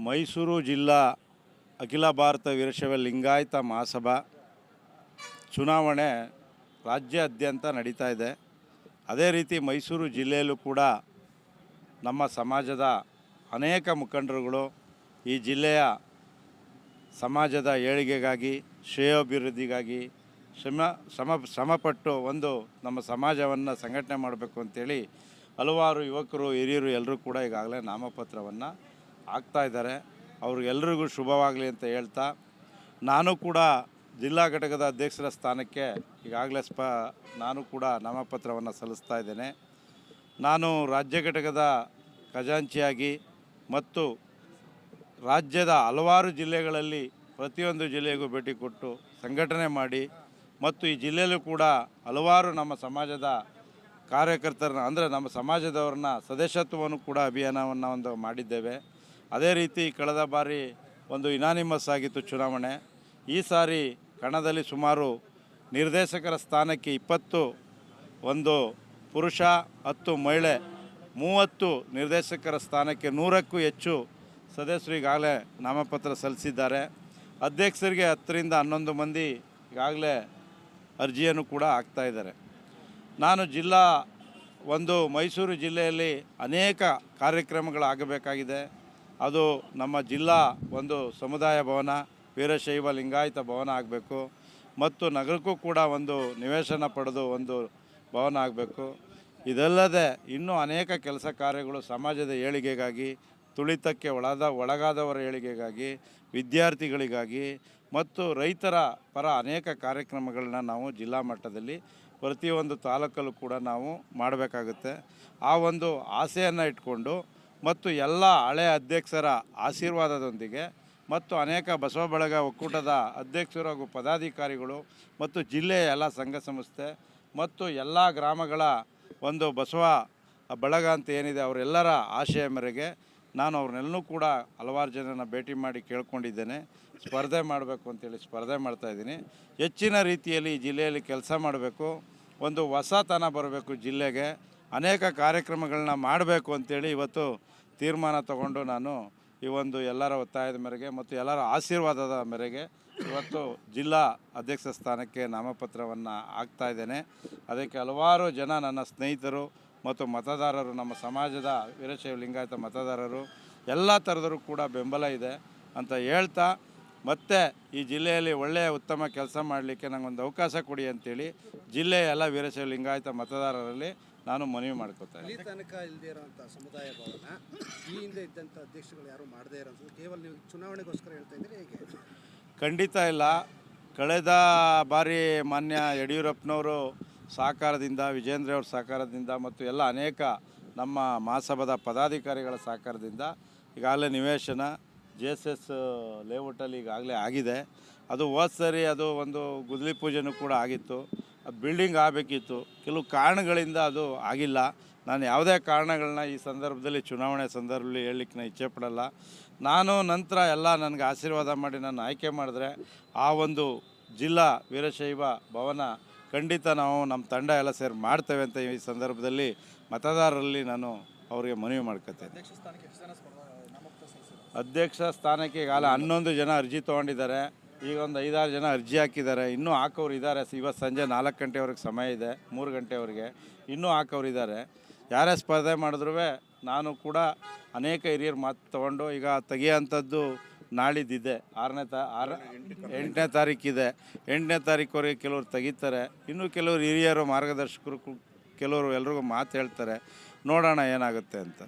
ಮೈಸೂರು ಜಿಲ್ಲಾ ಅಖಿಲ ಭಾರತ ವೀರಶೈವ ಲಿಂಗಾಯತ ಮಹಾಸಭಾ ಚುನಾವಣೆ ರಾಜ್ಯಾದ್ಯಂತ ನಡೀತಾ ಇದೆ. ಅದೇ ರೀತಿ ಮೈಸೂರು ಜಿಲ್ಲೆಯಲ್ಲೂ ಕೂಡ ನಮ್ಮ ಸಮಾಜದ ಅನೇಕ ಮುಖಂಡರುಗಳು ಈ ಜಿಲ್ಲೆಯ ಸಮಾಜದ ಏಳಿಗೆಗಾಗಿ ಶ್ರೇಯೋಭಿವೃದ್ಧಿಗಾಗಿ ಶ್ರಮಪಟ್ಟು ಒಂದು ನಮ್ಮ ಸಮಾಜವನ್ನು ಸಂಘಟನೆ ಮಾಡಬೇಕು ಅಂತೇಳಿ ಹಲವಾರು ಯುವಕರು ಹಿರಿಯರು ಎಲ್ಲರೂ ಕೂಡ ಈಗಾಗಲೇ ನಾಮಪತ್ರವನ್ನು ಹಾಕ್ತಾ ಇದ್ದಾರೆ. ಅವ್ರಿಗೆಲ್ಲರಿಗೂ ಶುಭವಾಗಲಿ ಅಂತ ಹೇಳ್ತಾ, ನಾನು ಕೂಡ ಜಿಲ್ಲಾ ಘಟಕದ ಅಧ್ಯಕ್ಷರ ಸ್ಥಾನಕ್ಕೆ ಈಗಾಗಲೇ ನಾನು ಕೂಡ ನಾಮಪತ್ರವನ್ನು ಸಲ್ಲಿಸ್ತಾ ಇದ್ದೇನೆ. ನಾನು ರಾಜ್ಯ ಘಟಕದ ಖಜಾಂಚಿಯಾಗಿ ಮತ್ತು ರಾಜ್ಯದ ಹಲವಾರು ಜಿಲ್ಲೆಗಳಲ್ಲಿ ಪ್ರತಿಯೊಂದು ಜಿಲ್ಲೆಗೂ ಭೇಟಿ ಕೊಟ್ಟು ಸಂಘಟನೆ ಮಾಡಿ ಮತ್ತು ಈ ಜಿಲ್ಲೆಯಲ್ಲೂ ಕೂಡ ಹಲವಾರು ನಮ್ಮ ಸಮಾಜದ ಕಾರ್ಯಕರ್ತರನ್ನ ಅಂದರೆ ನಮ್ಮ ಸಮಾಜದವ್ರನ್ನ ಸದಸ್ಯತ್ವವನ್ನು ಕೂಡ ಅಭಿಯಾನವನ್ನು ಮಾಡಿದ್ದೇವೆ. ಅದೇ ರೀತಿ ಕಳೆದ ಬಾರಿ ಒಂದು ಯುನಾನಿಮಸ್ ಆಗಿತ್ತು ಚುನಾವಣೆ. ಈ ಸಾರಿ ಕಣದಲ್ಲಿ ಸುಮಾರು ನಿರ್ದೇಶಕರ ಸ್ಥಾನಕ್ಕೆ 21 ಪುರುಷ 10 ಮಹಿಳೆ 30 ನಿರ್ದೇಶಕರ ಸ್ಥಾನಕ್ಕೆ 100ಕ್ಕೂ ಹೆಚ್ಚು ಸದಸ್ಯರು ಈಗಾಗಲೇ ನಾಮಪತ್ರ ಸಲ್ಲಿಸಿದ್ದಾರೆ. ಅಧ್ಯಕ್ಷರಿಗೆ 10ರಿಂದ 11 ಮಂದಿ ಈಗಾಗಲೇ ಅರ್ಜಿಯನ್ನು ಕೂಡ ಹಾಕ್ತಾಯಿದ್ದಾರೆ. ನಾನು ಮೈಸೂರು ಜಿಲ್ಲೆಯಲ್ಲಿ ಅನೇಕ ಕಾರ್ಯಕ್ರಮಗಳಾಗಬೇಕಾಗಿದೆ. ಅದು ನಮ್ಮ ಜಿಲ್ಲಾ ಒಂದು ಸಮುದಾಯ ಭವನ, ವೀರಶೈವ ಲಿಂಗಾಯತ ಭವನ ಆಗಬೇಕು ಮತ್ತು ನಗರಕ್ಕೂ ಕೂಡ ಒಂದು ನಿವೇಶನ ಪಡೆದು ಒಂದು ಭವನ ಆಗಬೇಕು. ಇದಲ್ಲದೆ ಇನ್ನೂ ಅನೇಕ ಕೆಲಸ ಕಾರ್ಯಗಳು ಸಮಾಜದ ಏಳಿಗೆಗಾಗಿ, ತುಳಿತಕ್ಕೆ ಒಳಗಾದವರ ಏಳಿಗೆಗಾಗಿ, ವಿದ್ಯಾರ್ಥಿಗಳಿಗಾಗಿ ಮತ್ತು ರೈತರ ಪರ ಅನೇಕ ಕಾರ್ಯಕ್ರಮಗಳನ್ನ ನಾವು ಜಿಲ್ಲಾ ಮಟ್ಟದಲ್ಲಿ ಪ್ರತಿಯೊಂದು ತಾಲೂಕಲ್ಲೂ ಕೂಡ ನಾವು ಮಾಡಬೇಕಾಗುತ್ತೆ. ಆ ಒಂದು ಆಸೆಯನ್ನು ಇಟ್ಕೊಂಡು ಮತ್ತು ಎಲ್ಲ ಹಳೆಯ ಅಧ್ಯಕ್ಷರ ಆಶೀರ್ವಾದದೊಂದಿಗೆ ಮತ್ತು ಅನೇಕ ಬಸವ ಬಳಗ ಒಕ್ಕೂಟದ ಅಧ್ಯಕ್ಷರು ಹಾಗೂ ಪದಾಧಿಕಾರಿಗಳು ಮತ್ತು ಜಿಲ್ಲೆಯ ಎಲ್ಲ ಸಂಘ ಸಂಸ್ಥೆ ಮತ್ತು ಎಲ್ಲ ಗ್ರಾಮಗಳ ಒಂದು ಬಸವ ಬಳಗ ಅಂತ ಏನಿದೆ ಅವರೆಲ್ಲರ ಆಶಯ ಮೇರೆಗೆ ನಾನು ಅವ್ರನ್ನೆಲ್ಲೂ ಕೂಡ ಹಲವಾರು ಜನನ ಭೇಟಿ ಮಾಡಿ ಕೇಳ್ಕೊಂಡಿದ್ದೇನೆ. ಸ್ಪರ್ಧೆ ಮಾಡಬೇಕು ಅಂತೇಳಿ ಸ್ಪರ್ಧೆ ಮಾಡ್ತಾಯಿದ್ದೀನಿ. ಹೆಚ್ಚಿನ ರೀತಿಯಲ್ಲಿ ಈ ಜಿಲ್ಲೆಯಲ್ಲಿ ಕೆಲಸ ಮಾಡಬೇಕು, ಒಂದು ಹೊಸತನ ಬರಬೇಕು ಜಿಲ್ಲೆಗೆ, ಅನೇಕ ಕಾರ್ಯಕ್ರಮಗಳನ್ನ ಮಾಡಬೇಕು ಅಂತೇಳಿ ಇವತ್ತು ತೀರ್ಮಾನ ತಗೊಂಡು ನಾನು ಈ ಒಂದು ಎಲ್ಲರ ಒತ್ತಾಯದ ಮೇರೆಗೆ ಮತ್ತು ಎಲ್ಲರ ಆಶೀರ್ವಾದದ ಮೇರೆಗೆ ಇವತ್ತು ಜಿಲ್ಲಾ ಅಧ್ಯಕ್ಷ ಸ್ಥಾನಕ್ಕೆ ನಾಮಪತ್ರವನ್ನು ಹಾಕ್ತಾಯಿದ್ದೇನೆ. ಅದಕ್ಕೆ ಹಲವಾರು ಜನ ನನ್ನ ಸ್ನೇಹಿತರು ಮತ್ತು ಮತದಾರರು, ನಮ್ಮ ಸಮಾಜದ ವೀರಶೈವ ಲಿಂಗಾಯತ ಮತದಾರರು ಎಲ್ಲ ಥರದರೂ ಕೂಡ ಬೆಂಬಲ ಇದೆ ಅಂತ ಹೇಳ್ತಾ, ಮತ್ತು ಈ ಜಿಲ್ಲೆಯಲ್ಲಿ ಒಳ್ಳೆಯ ಉತ್ತಮ ಕೆಲಸ ಮಾಡಲಿಕ್ಕೆ ನನಗೊಂದು ಅವಕಾಶ ಕೊಡಿ ಅಂತೇಳಿ ಜಿಲ್ಲೆಯ ಎಲ್ಲ ವೀರಶೈವ ಲಿಂಗಾಯತ ಮತದಾರರಲ್ಲಿ ನಾನು ಮನವಿ ಮಾಡ್ಕೋತೇನೆ. ಇಲ್ಲಿ ತನಕ ಇಲ್ಲದೇ ಇರೋಂಥ ಸಮುದಾಯ ಭವನ ಈ ಹಿಂದೆ ಇದ್ದಂಥ ಅಧ್ಯಕ್ಷಗಳು ಯಾರು ಮಾಡದೇ ಇರೋದು ಕೇವಲ ನೀವು ಚುನಾವಣೆಗೋಸ್ಕರ ಹೇಳ್ತಾ ಇದ್ದೀರಿ, ಹೇಗೆ? ಖಂಡಿತ ಇಲ್ಲ. ಕಳೆದ ಬಾರಿ ಮಾನ್ಯ ಯಡಿಯೂರಪ್ಪನವರು ಸಹಕಾರದಿಂದ, ವಿಜೇಂದ್ರ ಅವ್ರ ಸಹಕಾರದಿಂದ ಮತ್ತು ಎಲ್ಲ ಅನೇಕ ನಮ್ಮ ಮಹಾಸಭಾದ ಪದಾಧಿಕಾರಿಗಳ ಸಹಕಾರದಿಂದ ಈಗಾಗಲೇ ನಿವೇಶನ JSS ಲೇಔಟಲ್ಲಿ ಈಗಾಗಲೇ ಆಗಿದೆ. ಅದು ಹೋದ ಸರಿ ಅದು ಒಂದು ಗುದ್ದಲಿ ಪೂಜೆನೂ ಕೂಡ ಆಗಿತ್ತು. ಅದು ಬಿಲ್ಡಿಂಗ್ ಆಗಬೇಕಿತ್ತು. ಕೆಲವು ಕಾರಣಗಳಿಂದ ಅದು ಆಗಿಲ್ಲ. ನಾನು ಯಾವುದೇ ಕಾರಣಗಳನ್ನ ಈ ಸಂದರ್ಭದಲ್ಲಿ ಚುನಾವಣೆ ಸಂದರ್ಭದಲ್ಲಿ ಹೇಳಲಿಕ್ಕೆ ನಾನು ಇಚ್ಛೆ ಪಡಲ್ಲ. ನಾನು ನಂತರ ಎಲ್ಲ ನನಗೆ ಆಶೀರ್ವಾದ ಮಾಡಿ ನಾನು ಆಯ್ಕೆ ಮಾಡಿದ್ರೆ ಆ ಒಂದು ಜಿಲ್ಲಾ ವೀರಶೈವ ಭವನ ಖಂಡಿತ ನಾವು ನಮ್ಮ ತಂಡ ಎಲ್ಲ ಸೇರಿ ಮಾಡ್ತೇವೆ ಅಂತ ಈ ಸಂದರ್ಭದಲ್ಲಿ ಮತದಾರರಲ್ಲಿ ನಾನು ಅವರಿಗೆ ಮನವಿ ಮಾಡ್ಕೊತೇನೆ. ಅಧ್ಯಕ್ಷ ಸ್ಥಾನಕ್ಕೆ ಈಗಾಗಲೇ 11 ಜನ ಅರ್ಜಿ ತೊಗೊಂಡಿದ್ದಾರೆ. ಈಗ ಒಂದು 5-6 ಜನ ಅರ್ಜಿ ಹಾಕಿದ್ದಾರೆ. ಇನ್ನೂ ಹಾಕೋರು ಇದ್ದಾರೆ. ಇವತ್ತು ಸಂಜೆ 4 ಗಂಟೆವರೆಗೆ ಸಮಯ ಇದೆ, 3 ಗಂಟೆವರೆಗೆ ಇನ್ನೂ ಹಾಕೋರು ಇದ್ದಾರೆ. ಯಾರೇ ಸ್ಪರ್ಧೆ ಮಾಡಿದ್ರೂ ನಾನು ಕೂಡ ಅನೇಕ ಹಿರಿಯರು ಮಾತು ತೊಗೊಂಡು ಈಗ ತೆಗಿಯೋಂಥದ್ದು ನಾಳಿದ್ದಿದೆ. 8ನೇ ತಾರೀಕಿದೆ. 8ನೇ ತಾರೀಕುವರೆಗೆ ಕೆಲವರು ತೆಗಿತಾರೆ. ಇನ್ನೂ ಕೆಲವರು ಹಿರಿಯರು ಮಾರ್ಗದರ್ಶಕರು ಕೆಲವರು ಎಲ್ರಿಗೂ ಮಾತು ಹೇಳ್ತಾರೆ. ನೋಡೋಣ ಏನಾಗುತ್ತೆ ಅಂತ.